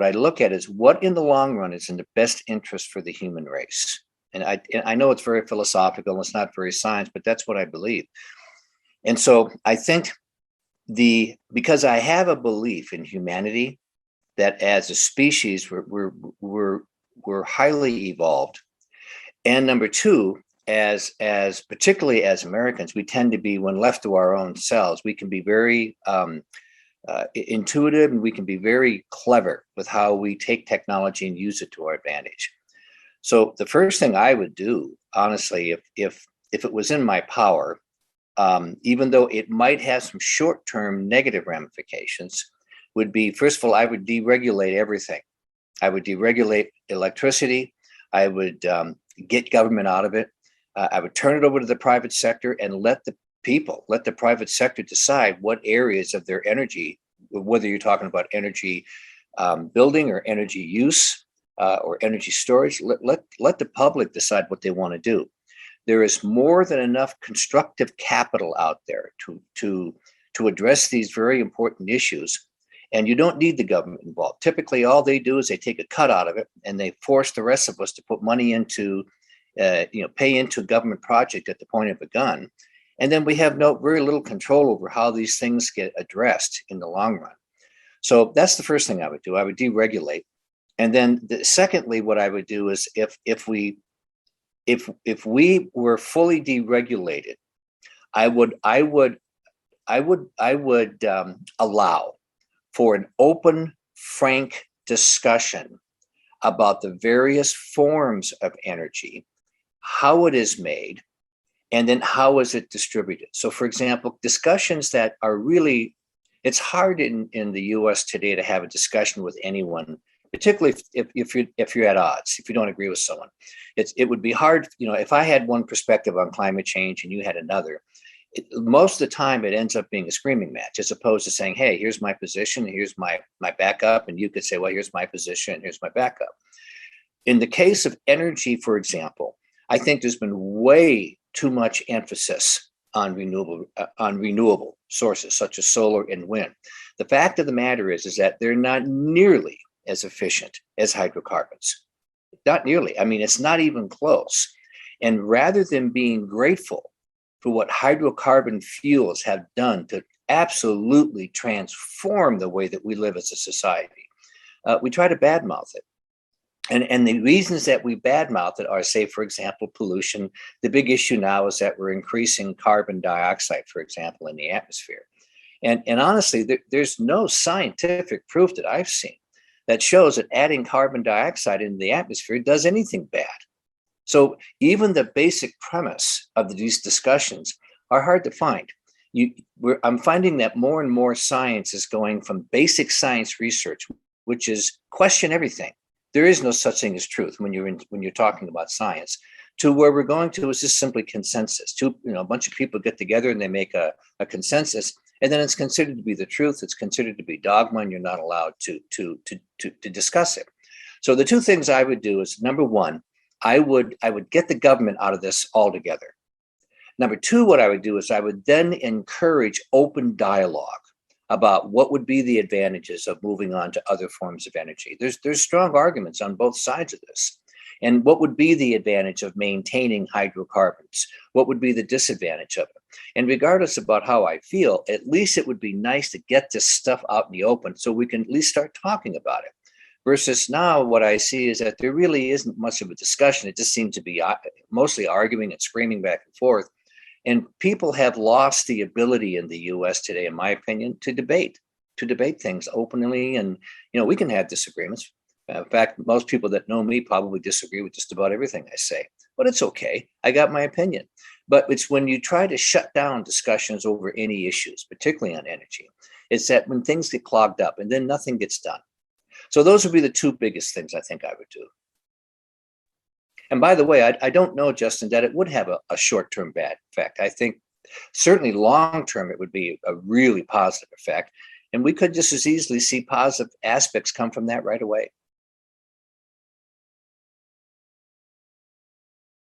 what I look at is what in the long run is in the best interest for the human race. And I know it's very philosophical and it's not very science, but that's what I believe. And so I think because I have a belief in humanity that as a species we're highly evolved, and number two, as particularly as Americans, we tend to be, when left to our own selves, we can be very intuitive, and we can be very clever with how we take technology and use it to our advantage. So the first thing I would do, honestly, if it was in my power, even though it might have some short-term negative ramifications, would be, first of all, I would deregulate everything. I would deregulate electricity. I would get government out of it. I would turn it over to the private sector and let the private sector decide what areas of their energy, whether you're talking about energy building or energy use or energy storage, let the public decide what they want to do. There is more than enough constructive capital out there to address these very important issues. And you don't need the government involved. Typically, all they do is they take a cut out of it and they force the rest of us to put money into, pay into a government project at the point of a gun. And then we have very little control over how these things get addressed in the long run. So that's the first thing I would do. I would deregulate. And then secondly, what I would do is if we were fully deregulated, I would allow for an open, frank discussion about the various forms of energy, how it is made, and then how is it distributed. So, for example, discussions that are really, it's hard in the US today to have a discussion with anyone, particularly if you're at odds, if you don't agree with someone. It would be hard, if I had one perspective on climate change and you had another, most of the time it ends up being a screaming match, as opposed to saying, hey, here's my position, here's my backup, and you could say, well, here's my position, and here's my backup. In the case of energy, for example, I think there's been way too much emphasis on renewable sources such as solar and wind. The fact of the matter is that they're not nearly as efficient as hydrocarbons. Not nearly. I mean, it's not even close. And rather than being grateful for what hydrocarbon fuels have done to absolutely transform the way that we live as a society, we try to badmouth it. And the reasons that we badmouth it are, say, for example, pollution. The big issue now is that we're increasing carbon dioxide, for example, in the atmosphere. And honestly, there's no scientific proof that I've seen that shows that adding carbon dioxide into the atmosphere does anything bad. So even the basic premise of these discussions are hard to find. I'm finding that more and more science is going from basic science research, which is question everything. There is no such thing as truth when you're talking about science, to where we're going to is just simply consensus. A bunch of people get together and they make a consensus, and then it's considered to be the truth. It's considered to be dogma, and you're not allowed to discuss it. So the two things I would do is, number one, I would get the government out of this altogether. Number two, what I would do is I would then encourage open dialogue about what would be the advantages of moving on to other forms of energy. There's strong arguments on both sides of this. And what would be the advantage of maintaining hydrocarbons? What would be the disadvantage of it? And regardless about how I feel, at least it would be nice to get this stuff out in the open so we can at least start talking about it. Versus now, what I see is that there really isn't much of a discussion. It just seems to be mostly arguing and screaming back and forth. And people have lost the ability in the US today, in my opinion, to debate things openly. And, we can have disagreements. In fact, most people that know me probably disagree with just about everything I say, but it's okay. I got my opinion. But it's when you try to shut down discussions over any issues, particularly on energy, it's that when things get clogged up and then nothing gets done. So those would be the two biggest things I think I would do. And by the way, I don't know, Justin, that it would have a short-term bad effect. I think certainly long-term, it would be a really positive effect. And we could just as easily see positive aspects come from that right away.